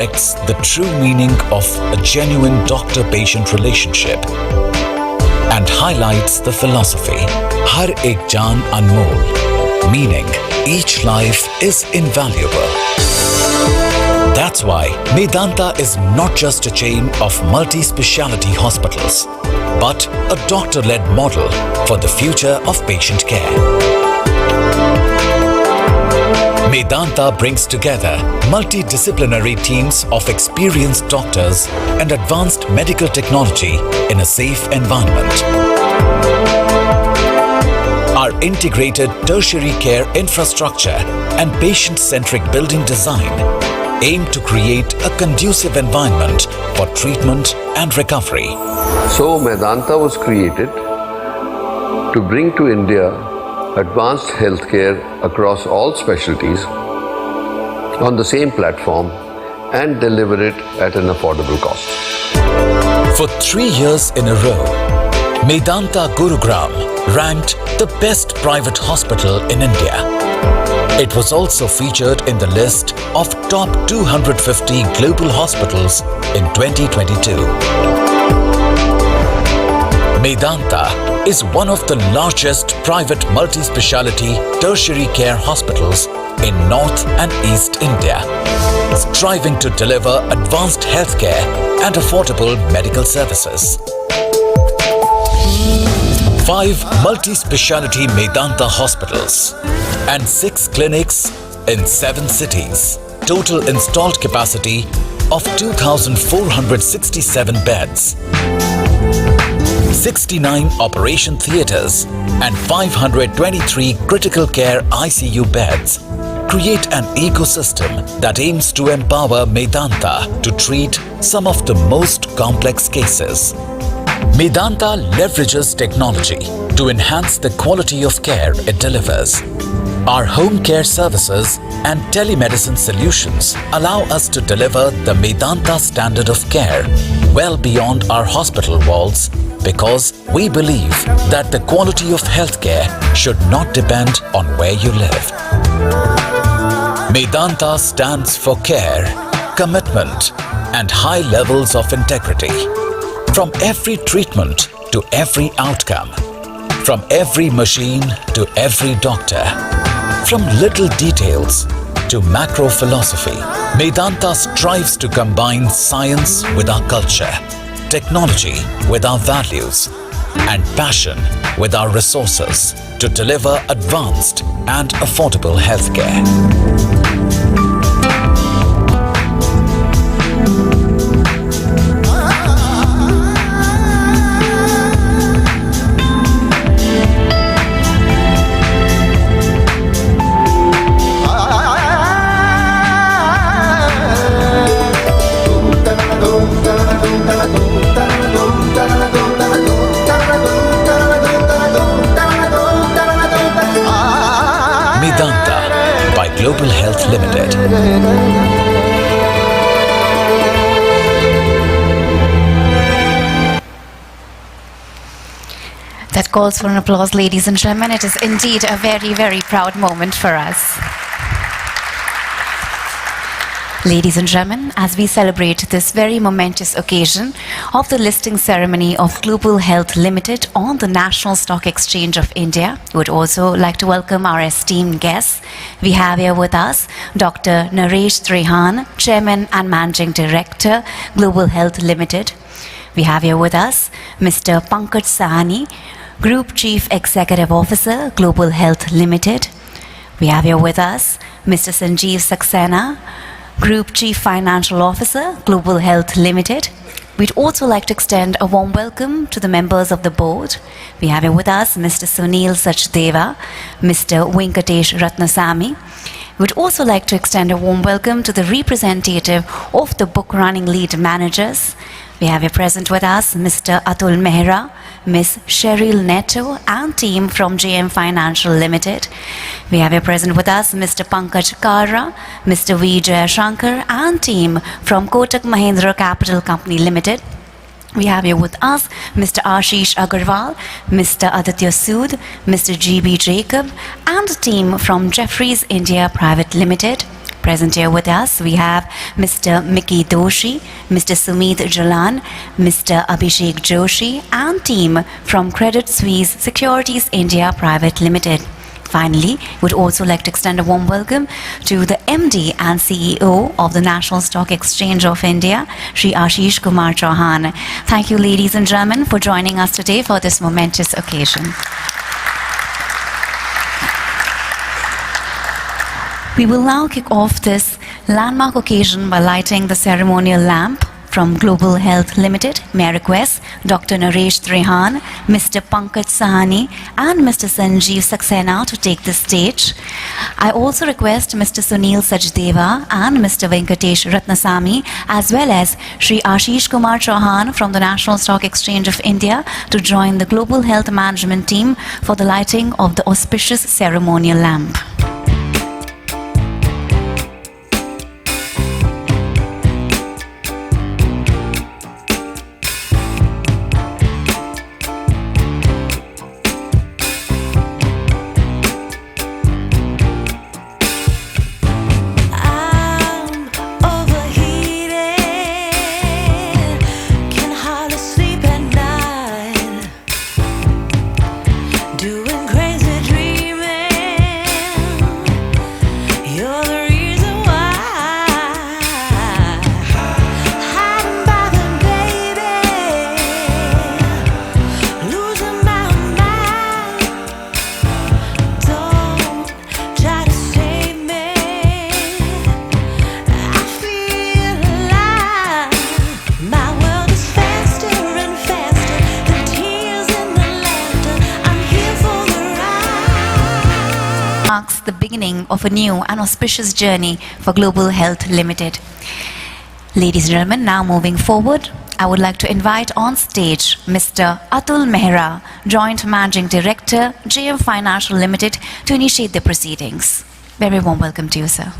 reflects the true meaning of a genuine doctor-patient relationship and highlights the philosophy Har Ek Jaan Anmol, meaning each life is invaluable. That's why Medanta is not just a chain of multi-speciality hospitals, but a doctor-led model for the future of patient care. Medanta brings together multidisciplinary teams of experienced doctors and advanced medical technology in a safe environment. Our integrated tertiary care infrastructure and patient-centric building design aim to create a conducive environment for treatment and recovery. So Medanta was created to bring to India advanced healthcare across all specialties on the same platform and deliver it at an affordable cost. For 3 years in a row, Medanta Gurugram ranked the best private hospital in India. It was also featured in the list of top 250 global hospitals in 2022. Medanta is one of the largest private multi-speciality tertiary care hospitals in North and East India, striving to deliver advanced healthcare and affordable medical services. 5 multi-speciality Medanta hospitals and 6 clinics in 7 cities. Total installed capacity of 2,467 beds. 69 operation theatres and 523 critical care ICU beds create an ecosystem that aims to empower Medanta to treat some of the most complex cases. Medanta leverages technology to enhance the quality of care it delivers. Our home care services and telemedicine solutions allow us to deliver the Medanta standard of care well beyond our hospital walls, because we believe that the quality of healthcare should not depend on where you live. Medanta stands for care, commitment, and high levels of integrity. From every treatment to every outcome, from every machine to every doctor, from little details to macro philosophy, Medanta strives to combine science with our culture, technology with our values, and passion with our resources to deliver advanced and affordable healthcare. Medanta by Global Health Limited. That calls for an applause, ladies and gentlemen. It is indeed a very, very proud moment for us. Ladies and gentlemen, as we celebrate this very momentous occasion of the listing ceremony of Global Health Limited on the National Stock Exchange of India, we would also like to welcome our esteemed guests. We have here with us Dr. Naresh Trehan, Chairman and Managing Director, Global Health Limited. We have here with us Mr. Pankaj Sahani, Group Chief Executive Officer, Global Health Limited. We have here with us Mr. Sanjeev Saxena, Group Chief Financial Officer, Global Health Limited. We'd also like to extend a warm welcome to the members of the board. We have here with us Mr. Sunil Sachdeva, Mr. Venkatesh Ratnasamy. We'd also like to extend a warm welcome to the representative of the book running lead managers. We have here present with us Mr. Atul Mehra, Ms. Cheryl Neto and team from JM Financial Limited. We have here present with us Mr. Pankaj Kara, Mr. V. Jayashankar and team from Kotak Mahindra Capital Company Limited. We have here with us Mr. Ashish Agarwal, Mr. Aditya Sood, Mr. G.B. Jacob and the team from Jefferies India Private Limited. Present here with us, we have Mr. Mickey Doshi, Mr. Sumit Jalan, Mr. Abhishek Joshi, and team from Credit Suisse Securities India Private Limited. Finally, would also like to extend a warm welcome to the MD and CEO of the National Stock Exchange of India, Shri Ashish Kumar Chauhan. Thank you, ladies and gentlemen, for joining us today for this momentous occasion. We will now kick off this landmark occasion by lighting the ceremonial lamp from Global Health Limited. May I request Dr. Naresh Trehan, Mr. Pankaj Sahani, and Mr. Sanjeev Saxena to take the stage. I also request Mr. Sunil Sajdeva and Mr. Venkatesh Ratnasamy, as well as Shri Ashish Kumar Chauhan from the National Stock Exchange of India to join the Global Health Management team for the lighting of the auspicious ceremonial lamp. Marks the beginning of a new and auspicious journey for Global Health Limited. Ladies and gentlemen, now moving forward, I would like to invite on stage Mr. Atul Mehra, Joint Managing Director, JM Financial Limited, to initiate the proceedings. Very warm welcome to you, sir.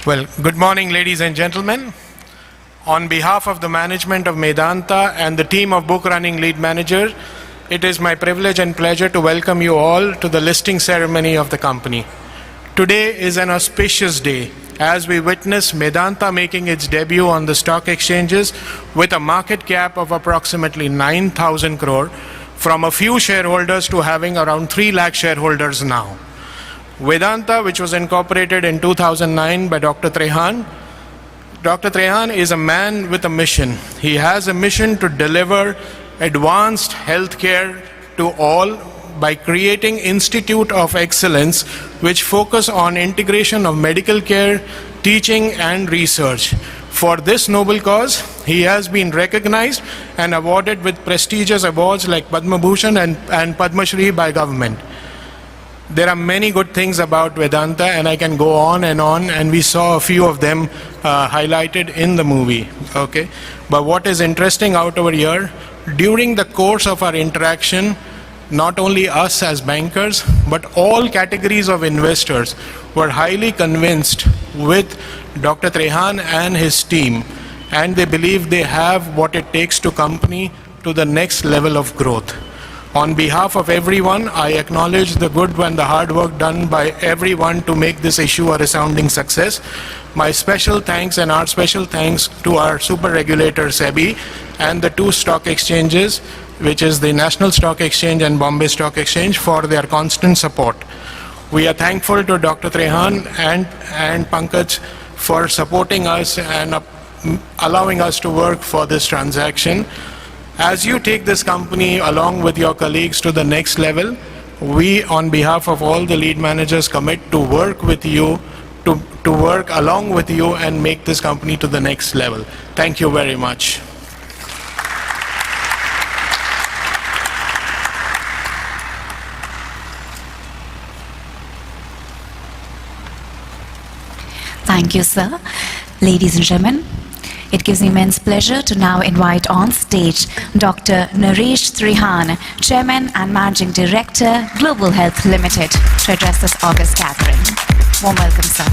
Well, good morning, ladies and gentlemen. On behalf of the management of Medanta and the team of book running lead manager, it is my privilege and pleasure to welcome you all to the listing ceremony of the company. Today is an auspicious day as we witness Medanta making its debut on the stock exchanges with a market cap of approximately 9,000 crore, from a few shareholders to having around 3 lakh shareholders now. Medanta, which was incorporated in 2009 by Dr. Trehan. Dr. Trehan is a man with a mission. He has a mission to deliver advanced healthcare to all by creating Institute of Excellence, which focus on integration of medical care, teaching and research. For this noble cause, he has been recognized and awarded with prestigious awards like Padma Bhushan and Padma Shri by government. There are many good things about Medanta, and I can go on, and we saw a few of them highlighted in the movie, okay? But what is interesting out over here, during the course of our interaction, not only us as bankers, but all categories of investors were highly convinced with Dr. Trehan and his team, and they believe they have what it takes to company to the next level of growth. On behalf of everyone, I acknowledge the good and the hard work done by everyone to make this issue a resounding success. My special thanks and our special thanks to our super regulator SEBI and the 2 stock exchanges, which is the National Stock Exchange and Bombay Stock Exchange, for their constant support. We are thankful to Dr. Trehan and Pankaj for supporting us and allowing us to work for this transaction. As you take this company along with your colleagues to the next level, we, on behalf of all the lead managers, commit to work with you, to work along with you and make this company to the next level. Thank you very much. Thank you, sir. Ladies and gentlemen, it gives me immense pleasure to now invite on stage Dr. Naresh Trehan, Chairman and Managing Director, Global Health Limited, to address this august gathering. Warm welcome, sir.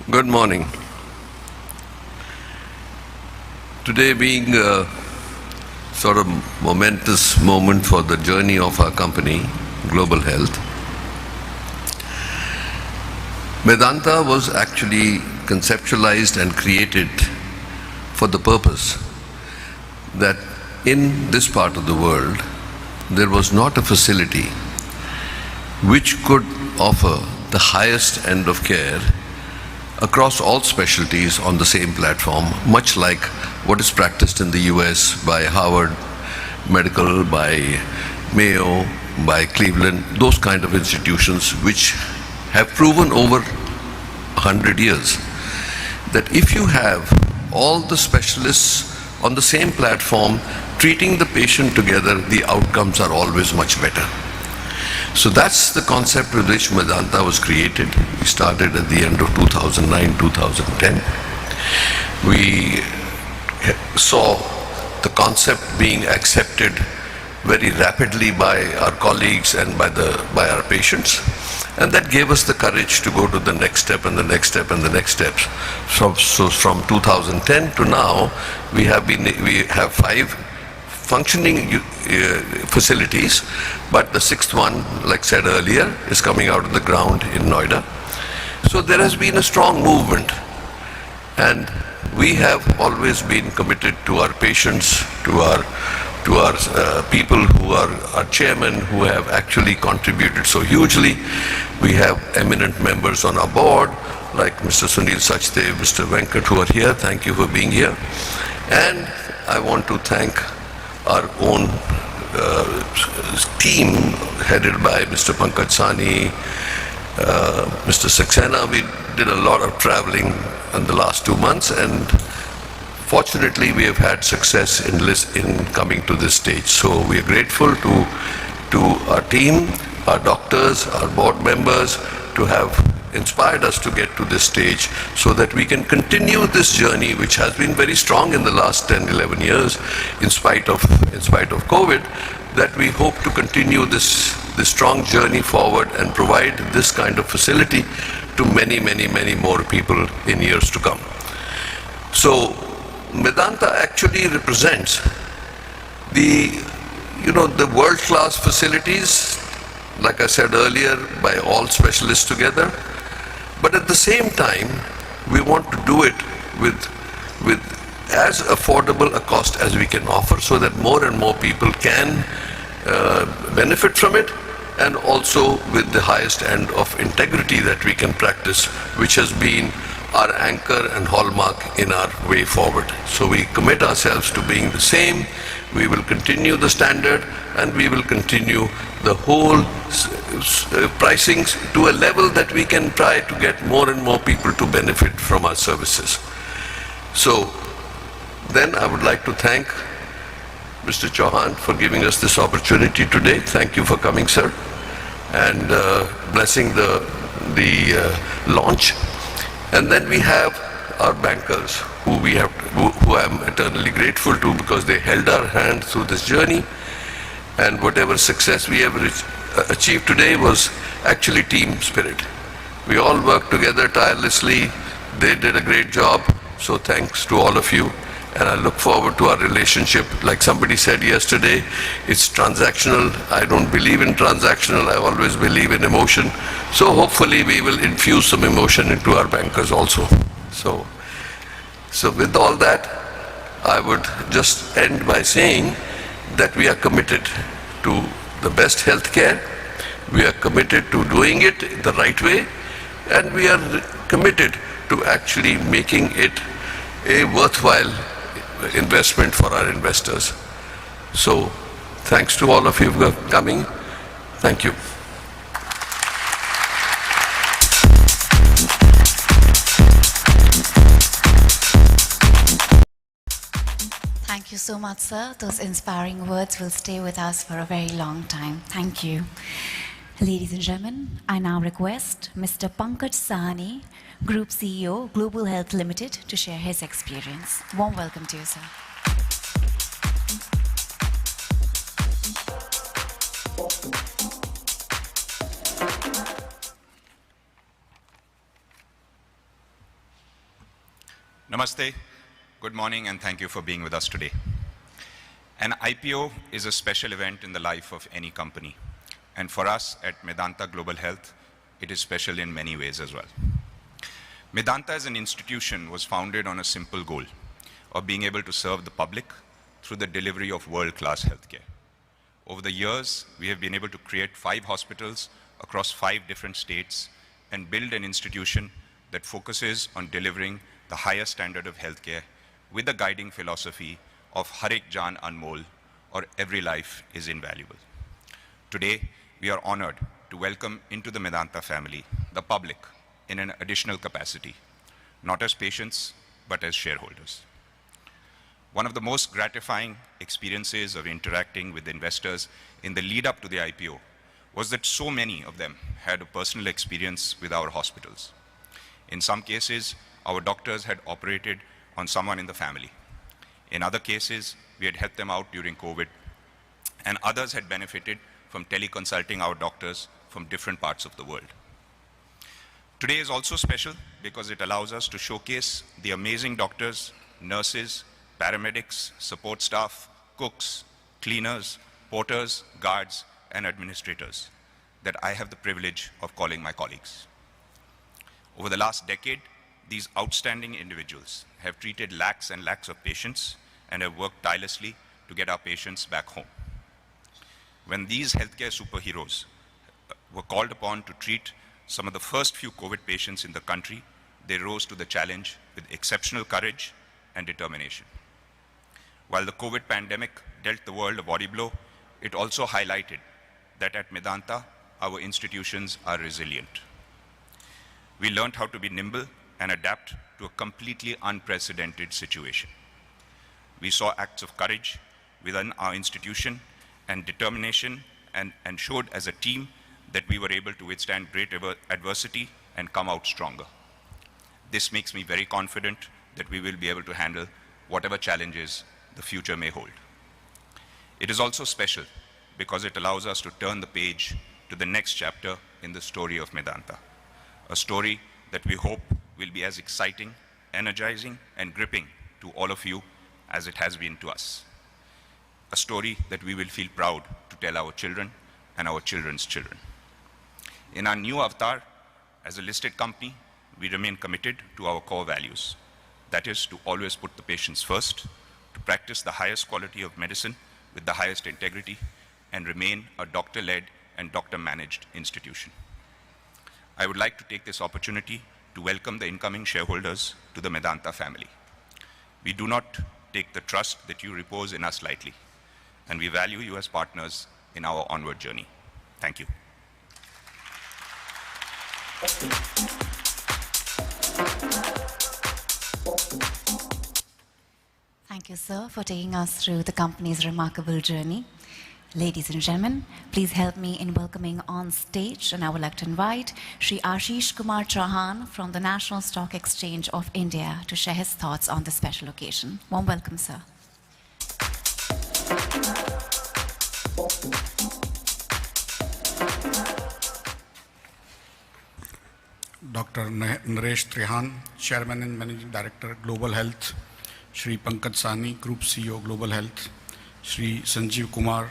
Good morning. Today being a sort of momentous moment for the journey of our company, Global Health, Medanta was actually conceptualized and created for the purpose that in this part of the world, there was not a facility which could offer the highest end of care across all specialties on the same platform, much like what is practiced in the US by Harvard Medical, by Mayo, by Cleveland, those kind of institutions which have proven over 100 years that if you have all the specialists on the same platform treating the patient together, the outcomes are always much better. So that's the concept with which Medanta was created. We started at the end of 2009, 2010. We saw the concept being accepted very rapidly by our colleagues and by our patients. And that gave us the courage to go to the next step and the next step and the next steps. So from 2010 to now, we have 5 functioning facilities, but the 6th one, like said earlier, is coming out of the ground in Noida. So there has been a strong movement, and we have always been committed to our patients, to our people who are our chairman, who have actually contributed so hugely. We have eminent members on our board, like Mr. Sunil Sachdev, Mr. Venkat, who are here. Thank you for being here. And I want to thank our own team headed by Mr. Pankaj Sani, Mr. Saxena. We did a lot of traveling in the last 2 months, and fortunately we have had success in coming to this stage. So we are grateful to our team, our doctors, our board members to have inspired us to get to this stage so that we can continue this journey, which has been very strong in the last 10, 11 years in spite of COVID, that we hope to continue this strong journey forward and provide this kind of facility to many, many, many more people in years to come. So Medanta actually represents the world-class facilities, like I said earlier, by all specialists together. But at the same time, we want to do it with as affordable a cost as we can offer, so that more and more people can benefit from it, and also with the highest end of integrity that we can practice, which has been our anchor and hallmark in our way forward. So we commit ourselves to being the same. We will continue the standard, and we will continue the whole pricing to a level that we can try to get more and more people to benefit from our services. So then I would like to thank Mr. Chauhan for giving us this opportunity today. Thank you for coming, sir, and blessing the launch. And then we have our bankers, who I'm eternally grateful to, because they held our hand through this journey. And whatever success we have achieved today was actually team spirit. We all worked together tirelessly. They did a great job. So thanks to all of you. And I look forward to our relationship. Like somebody said yesterday, it's transactional. I don't believe in transactional. I always believe in emotion. So hopefully we will infuse some emotion into our bankers also. So with all that, I would just end by saying that we are committed to the best health care. We are committed to doing it the right way. And we are committed to actually making it a worthwhile investment for our investors. So thanks to all of you for coming. Thank you. Thank you so much, sir. Those inspiring words will stay with us for a very long time. Thank you. Ladies and gentlemen, I now request Mr. Pankaj Sahni, Group CEO, Global Health Limited, to share his experience. Warm welcome to you, sir. Namaste, good morning, and thank you for being with us today. An IPO is a special event in the life of any company. And for us at Medanta Global Health, it is special in many ways as well. Medanta as an institution was founded on a simple goal of being able to serve the public through the delivery of world-class healthcare. Over the years, we have been able to create 5 hospitals across 5 different states and build an institution that focuses on delivering the highest standard of healthcare with the guiding philosophy of Har Ek Jaan Anmol, or every life is invaluable. Today, we are honored to welcome into the Medanta family the public in an additional capacity, not as patients, but as shareholders. One of the most gratifying experiences of interacting with investors in the lead up to the IPO was that so many of them had a personal experience with our hospitals. In some cases, our doctors had operated on someone in the family. In other cases, we had helped them out during COVID, and others had benefited from teleconsulting our doctors from different parts of the world. Today is also special because it allows us to showcase the amazing doctors, nurses, paramedics, support staff, cooks, cleaners, porters, guards, and administrators that I have the privilege of calling my colleagues. Over the last decade, these outstanding individuals have treated lakhs and lakhs of patients and have worked tirelessly to get our patients back home. When these healthcare superheroes were called upon to treat some of the first few COVID patients in the country, they rose to the challenge with exceptional courage and determination. While the COVID pandemic dealt the world a body blow, it also highlighted that at Medanta, our institutions are resilient. We learned how to be nimble and adapt to a completely unprecedented situation. We saw acts of courage within our institution and determination, and showed as a team that we were able to withstand great adversity and come out stronger. This makes me very confident that we will be able to handle whatever challenges the future may hold. It is also special because it allows us to turn the page to the next chapter in the story of Medanta, a story that we hope will be as exciting, energizing, and gripping to all of you as it has been to us. A story that we will feel proud to tell our children and our children's children. In our new avatar, as a listed company, we remain committed to our core values. That is to always put the patients first, to practice the highest quality of medicine with the highest integrity, and remain a doctor-led and doctor-managed institution. I would like to take this opportunity to welcome the incoming shareholders to the Medanta family. We do not take the trust that you repose in us lightly, and we value you as partners in our onward journey. Thank you. Thank you, sir, for taking us through the company's remarkable journey. Ladies and gentlemen, please help me in welcoming on stage, and I would like to invite Shri Ashish Kumar Chauhan from the National Stock Exchange of India to share his thoughts on this special occasion. Warm welcome, sir. Dr. Naresh Trehan, Chairman and Managing Director, Global Health, Shri Pankaj Sahni, Group CEO, Global Health, Shri Sanjeev Kumar,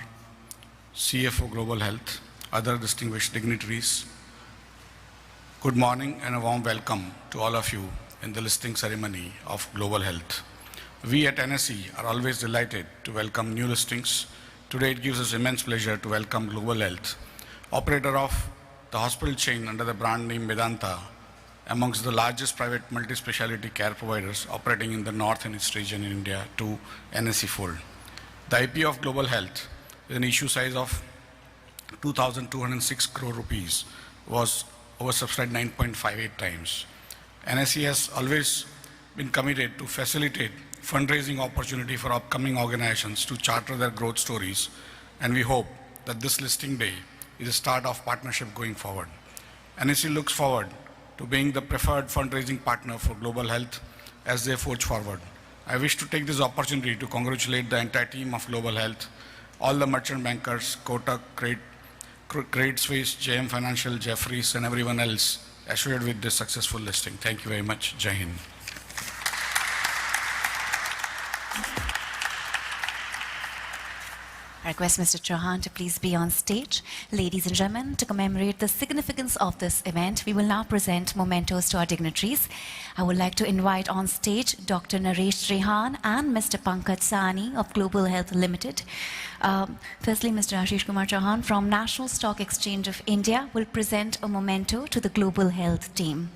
CFO, Global Health, other distinguished dignitaries. Good morning and a warm welcome to all of you in the listing ceremony of Global Health. We at NSE are always delighted to welcome new listings. Today it gives us immense pleasure to welcome Global Health, operator of the hospital chain under the brand name Medanta, amongst the largest private multi-speciality care providers operating in the North and East region in India, to NSE fold. The IPO of Global Health with an issue size of 2,206 crore rupees was oversubscribed 9.58 times. NSE has always been committed to facilitate fundraising opportunity for upcoming organizations to charter their growth stories, and we hope that this listing day is a start of partnership going forward. NSE looks forward to being the preferred fundraising partner for Global Health as they forge forward. I wish to take this opportunity to congratulate the entire team of Global Health, all the merchant bankers, Kotak, Credit Suisse, JM Financial, Jefferies, and everyone else associated with this successful listing. Thank you very much. Jai Hind. I request Mr. Chauhan to please be on stage. Ladies and gentlemen, to commemorate the significance of this event, we will now present mementos to our dignitaries. I would like to invite on stage Dr. Naresh Trehan and Mr. Pankaj Sahni of Global Health Limited. Firstly, Mr. Ashish Kumar Chauhan from National Stock Exchange of India will present a memento to the Global Health team.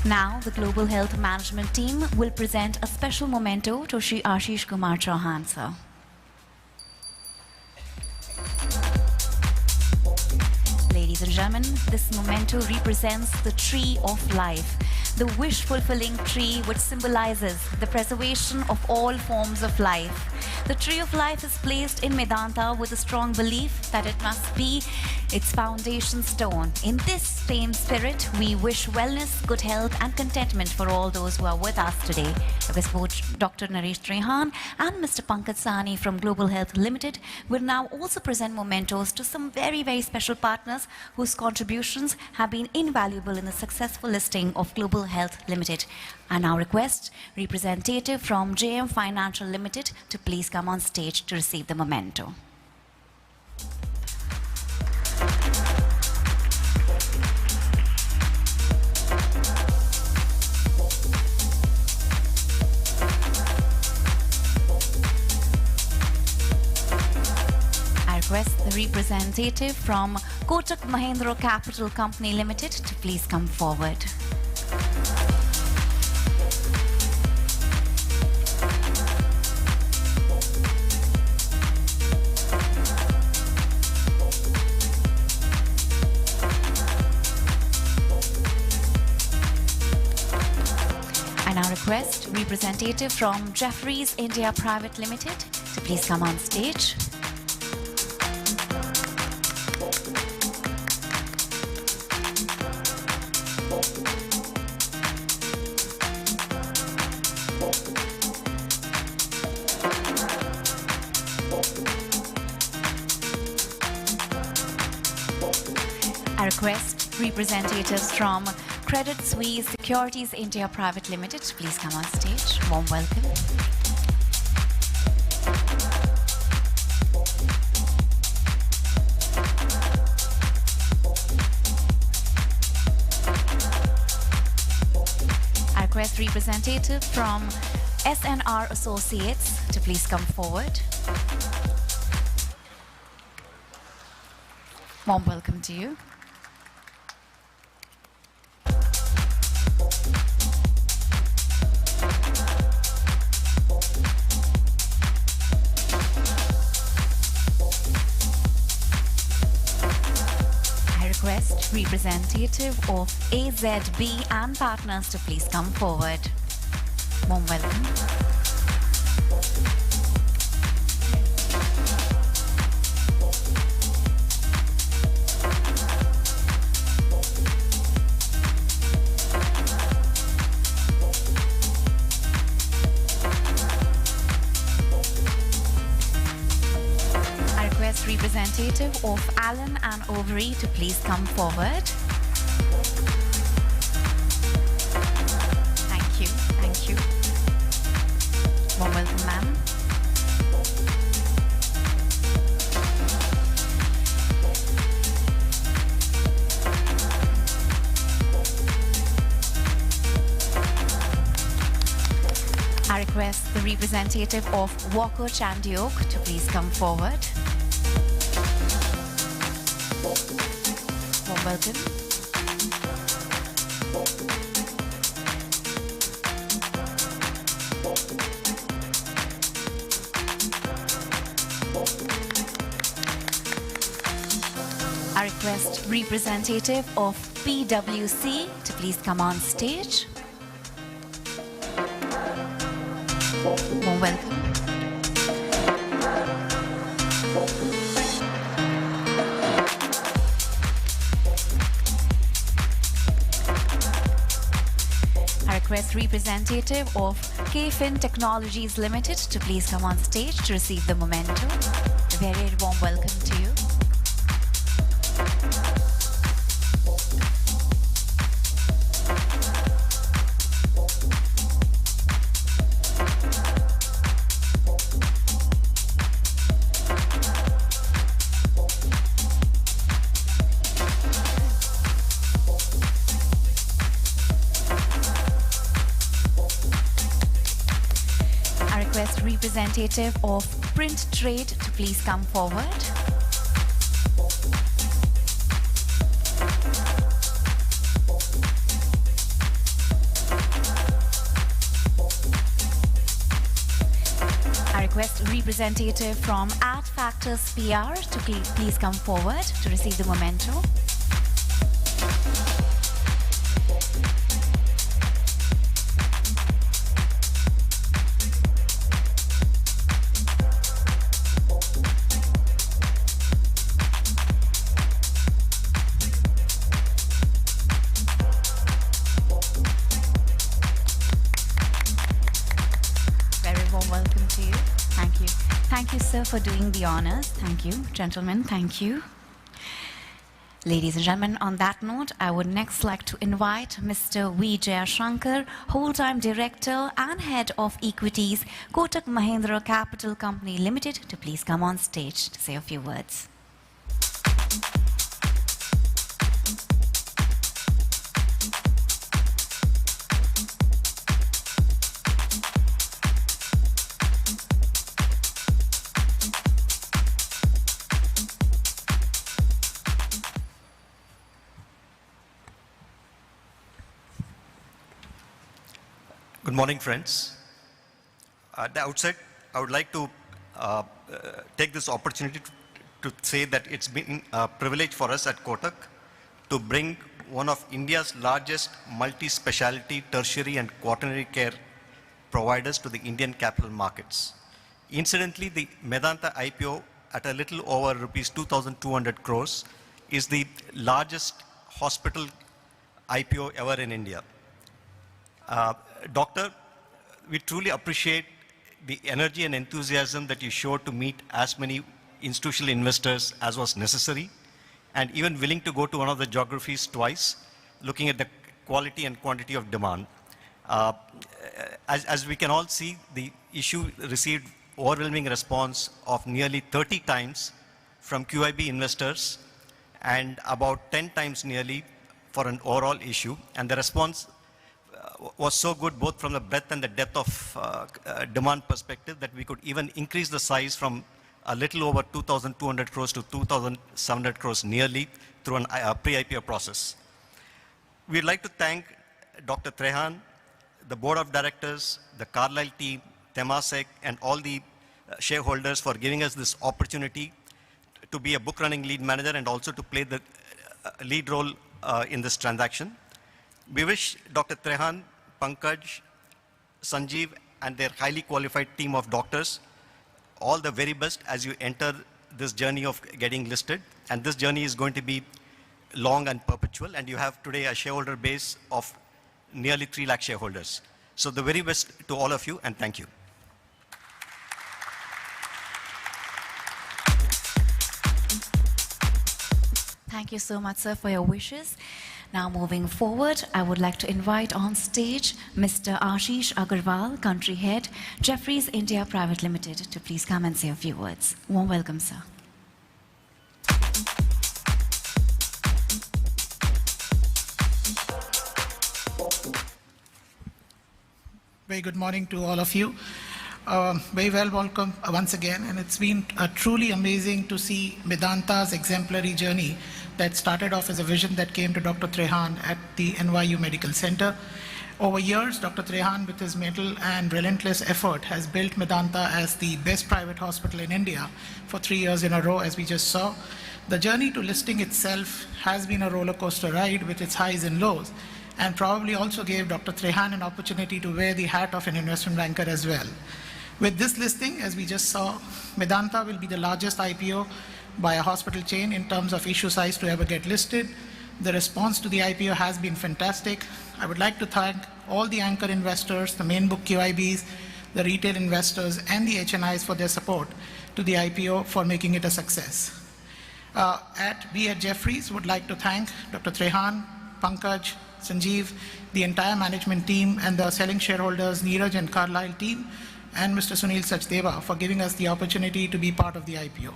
Now, the Global Health Management team will present a special memento to Shri Ashish Kumar Chauhan, sir. Ladies and gentlemen, this memento represents the tree of life, the wish-fulfilling tree which symbolizes the preservation of all forms of life. The tree of life is placed in Medanta with a strong belief that it must be its foundation stone. In this same spirit, we wish wellness, good health and contentment for all those who are with us today. Both Dr. Naresh Trehan and Mr. Pankaj Sahni from Global Health Limited will now also present mementos to some very, very special partners whose contributions have been invaluable in the successful listing of Global Health Limited. I now request representative from JM Financial Limited to please come on stage to receive the memento. Request the representative from Kotak Mahindra Capital Company Limited to please come forward. I now request representative from Jefferies India Private Limited to please come on stage. I request representatives from Credit Suisse Securities India Private Limited to please come on stage. Warm welcome. I request representative from SNR Associates to please come forward. Warm welcome to you. Representative of AZB and partners to please come forward. Warm welcome. Representative of Allen and Overy to please come forward. Thank you, thank you. Warm welcome, ma'am. I request the representative of Walker Chandiok to please come forward. Warm welcome. request representative of PwC to please come on stage. Warm welcome. I request representative of KFin Technologies Limited to please come on stage to receive the memento. A very warm welcome to you. Representative of Print Trade to please come forward. I request representative from Ad Factors PR to please come forward to receive the memento. Sir, for doing the honors. Thank you. Gentlemen, thank you. Ladies and gentlemen, on that note, I would next like to invite Mr. V. Jayashankar, whole-time director and head of equities, Kotak Mahindra Capital Company Limited, to please come on stage to say a few words. Good morning, friends. At the outset, I would like to take this opportunity to say that it's been a privilege for us at Kotak to bring one of India's largest multi-speciality tertiary and quaternary care providers to the Indian capital markets. Incidentally, the Medanta IPO at a little over rupees 2,200 crores is the largest hospital IPO ever in India. Doctor, we truly appreciate the energy and enthusiasm that you showed to meet as many institutional investors as was necessary, and even willing to go to one of the geographies twice, looking at the quality and quantity of demand. As we can all see, the issue received overwhelming response of nearly 30 times from QIB investors and about 10 times nearly for an overall issue, and the response was so good both from the breadth and the depth of demand perspective that we could even increase the size from a little over 2,200 crores to 2,700 crores nearly through a pre-IPO process. We'd like to thank Dr. Trehan, the board of directors, the Carlyle team, Temasek, and all the shareholders for giving us this opportunity to be a book running lead manager and also to play the lead role in this transaction. We wish Dr. Trehan, Pankaj, Sanjeev, and their highly qualified team of doctors all the very best as you enter this journey of getting listed. And this journey is going to be long and perpetual. And you have today a shareholder base of nearly 3 lakh shareholders. So the very best to all of you, and thank you. Thank you so much, sir, for your wishes. Now moving forward, I would like to invite on stage Mr. Ashish Agarwal, Country Head, Jefferies India Private Limited, to please come and say a few words. Warm welcome, sir. Very good morning to all of you. Very well welcome once again, and it's been truly amazing to see Medanta's exemplary journey that started off as a vision that came to Dr. Trehan at the NYU Medical Center. Over years, Dr. Trehan, with his mental and relentless effort, has built Medanta as the best private hospital in India for 3 years in a row, as we just saw. The journey to listing itself has been a roller coaster ride with its highs and lows, and probably also gave Dr. Trehan an opportunity to wear the hat of an investment banker as well. With this listing, as we just saw, Medanta will be the largest IPO by a hospital chain in terms of issue size to ever get listed. The response to the IPO has been fantastic. I would like to thank all the anchor investors, the main book QIBs, the retail investors, and the HNIs for their support to the IPO for making it a success. At Jefferies, would like to thank Dr. Trehan, Pankaj, Sanjeev, the entire management team, and the selling shareholders, Neeraj and Carlyle team, and Mr. Sunil Sachdeva for giving us the opportunity to be part of the IPO.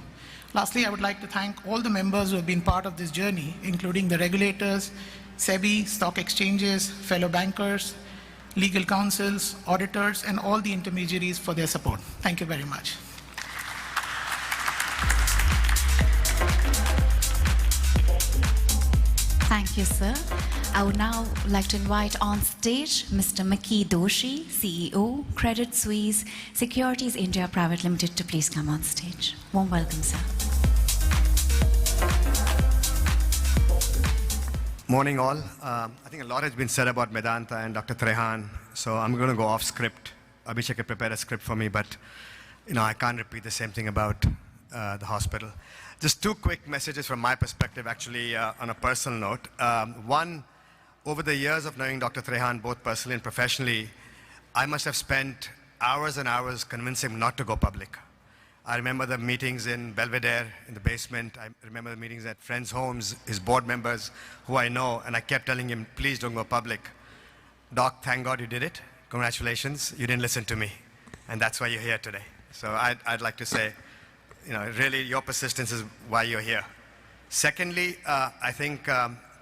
Lastly, I would like to thank all the members who have been part of this journey, including the regulators, SEBI, stock exchanges, fellow bankers, legal counsels, auditors, and all the intermediaries for their support. Thank you very much. Thank you, sir. I would now like to invite on stage Mr. Maki Doshi, CEO, Credit Suisse Securities India Private Limited, to please come on stage. Warm welcome, sir. Morning all. I think a lot has been said about Medanta and Dr. Trehan, so I'm going to go off script. Abhishek had prepared a script for me, but I can't repeat the same thing about the hospital. Just two quick messages from my perspective, actually, on a personal note. One, over the years of knowing Dr. Trehan, both personally and professionally, I must have spent hours and hours convincing him not to go public. I remember the meetings in Belvedere, in the basement. I remember the meetings at friends' homes, his board members, who I know, and I kept telling him, please don't go public. Doc, thank God you did it. Congratulations, you didn't listen to me. And that's why you're here today. So I'd like to say, really your persistence is why you're here. Secondly, I think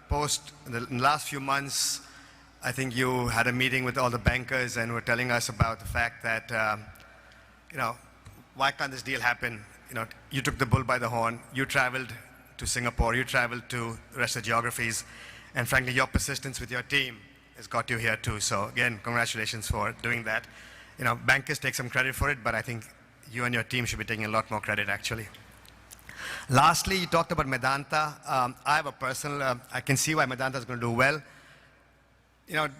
post the last few months, I think you had a meeting with all the bankers and were telling us about the fact that, why can't this deal happen? You took the bull by the horn, you traveled to Singapore, you traveled to the rest of the geographies, and frankly, your persistence with your team has got you here too. So again, congratulations for doing that. Bankers take some credit for it, but I think you and your team should be taking a lot more credit, actually. Lastly, you talked about Medanta. I have a personal, I can see why Medanta is going to do well.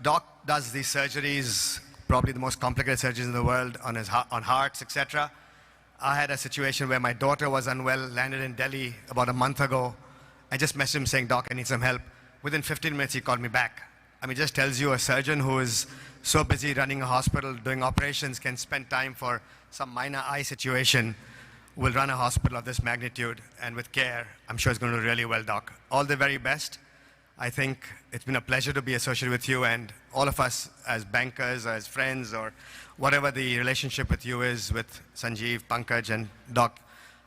Doc does these surgeries, probably the most complicated surgeries in the world on hearts, etc. I had a situation where my daughter was unwell, landed in Delhi about a month ago. I just messaged him saying, Doc, I need some help. Within 15 minutes, he called me back. It just tells you a surgeon who is so busy running a hospital, doing operations, can spend time for some minor eye situation, will run a hospital of this magnitude, and with care, I'm sure it's going to do really well, Doc. All the very best. I think it's been a pleasure to be associated with you, and all of us as bankers, as friends, or whatever the relationship with you is, with Sanjeev, Pankaj, and Doc,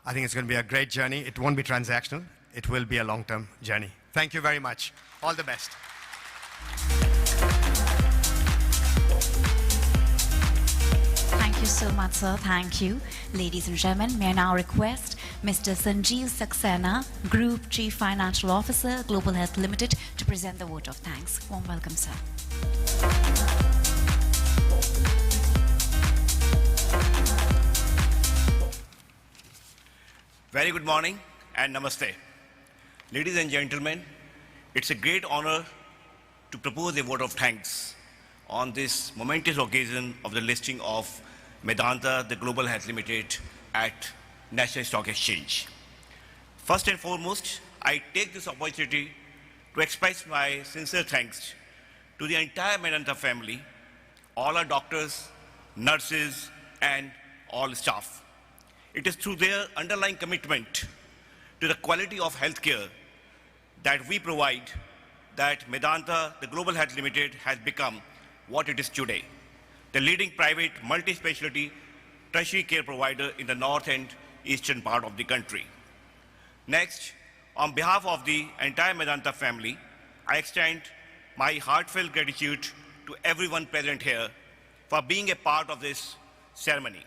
I think it's going to be a great journey. It won't be transactional. It will be a long-term journey. Thank you very much. All the best. Thank you so much, sir. Thank you. Ladies and gentlemen, may I now request Mr. Sanjeev Saxena, Group Chief Financial Officer, Global Health Limited, to present the vote of thanks. Warm welcome, sir. Very good morning and namaste. Ladies and gentlemen, it's a great honor to propose a vote of thanks on this momentous occasion of the listing of Medanta, the Global Health Limited, at National Stock Exchange. First and foremost, I take this opportunity to express my sincere thanks to the entire Medanta family, all our doctors, nurses, and all staff. It is through their underlying commitment to the quality of healthcare that we provide that Medanta, the Global Health Limited, has become what it is today, the leading private multi-specialty tertiary care provider in the north and eastern part of the country. Next, on behalf of the entire Medanta family, I extend my heartfelt gratitude to everyone present here for being a part of this ceremony.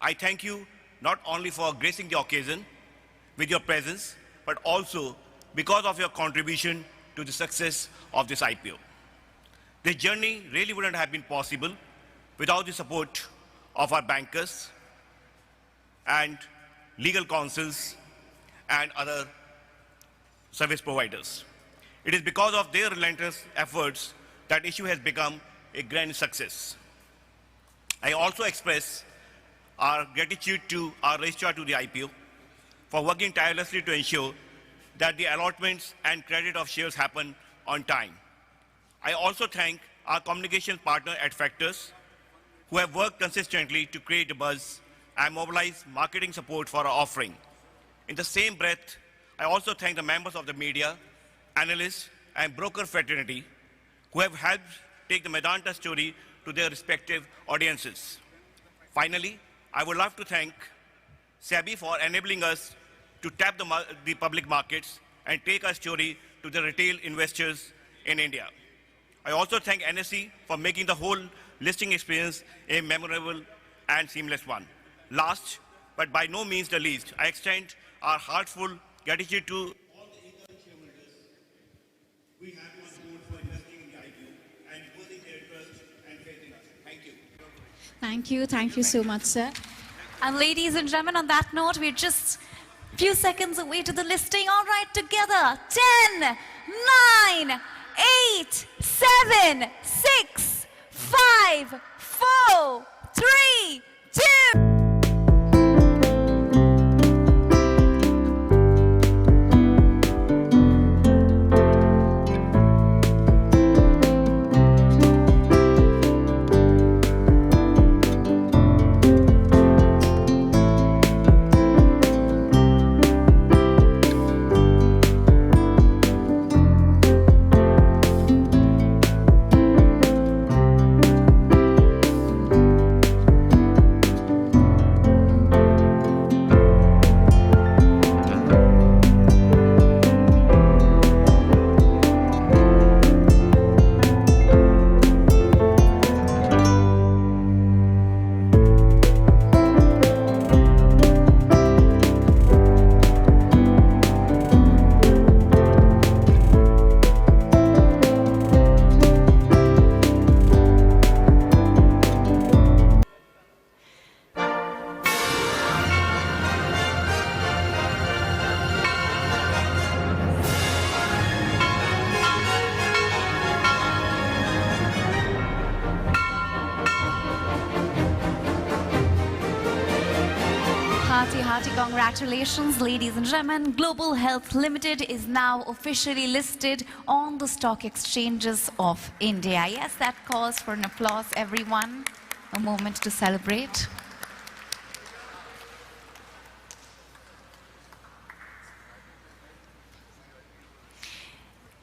I thank you not only for gracing the occasion with your presence, but also because of your contribution to the success of this IPO. This journey really wouldn't have been possible without the support of our bankers and legal counsels and other service providers. It is because of their relentless efforts that issue has become a grand success. I also express our gratitude to our registrar to the IPO for working tirelessly to ensure that the allotments and credit of shares happen on time. I also thank our communication partner at Factors, who have worked consistently to create a buzz and mobilize marketing support for our offering. In the same breath, I also thank the members of the media, analysts, and broker fraternity who have helped take the Medanta story to their respective audiences. Finally, I would love to thank SEBI for enabling us to tap the public markets and take our story to the retail investors in India. I also thank NSE for making the whole listing experience a memorable and seamless one. Last, but by no means the least, I extend our heartfelt gratitude to all the incoming shareholders we have on board for investing in the IPO and putting their trust and faith in us. Thank you. Thank you so much, sir. And ladies and gentlemen, on that note, we're just a few seconds away to the listing. All right, together. 10, 9, 8, 7, 6, 5, 4, 3, 2. Hearty congratulations, ladies and gentlemen. Global Health Limited is now officially listed on the stock exchanges of India. Yes, that calls for an applause, everyone. A moment to celebrate.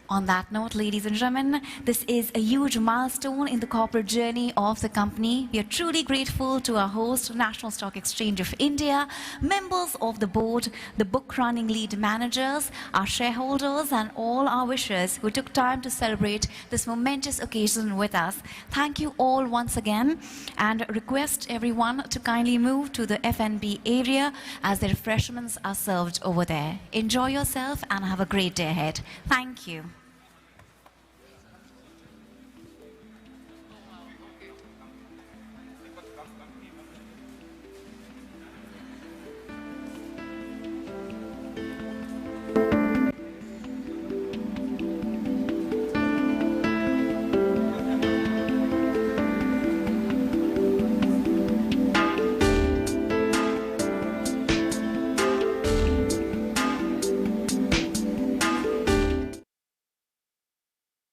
On that note, ladies and gentlemen, this is a huge milestone in the corporate journey of the company. We are truly grateful to our host, National Stock Exchange of India, members of the board, the book running lead managers, our shareholders, and all our wishers who took time to celebrate this momentous occasion with us. Thank you all once again, and request everyone to kindly move to the F&B area as the refreshments are served over there. Enjoy yourself and have a great day ahead. Thank you.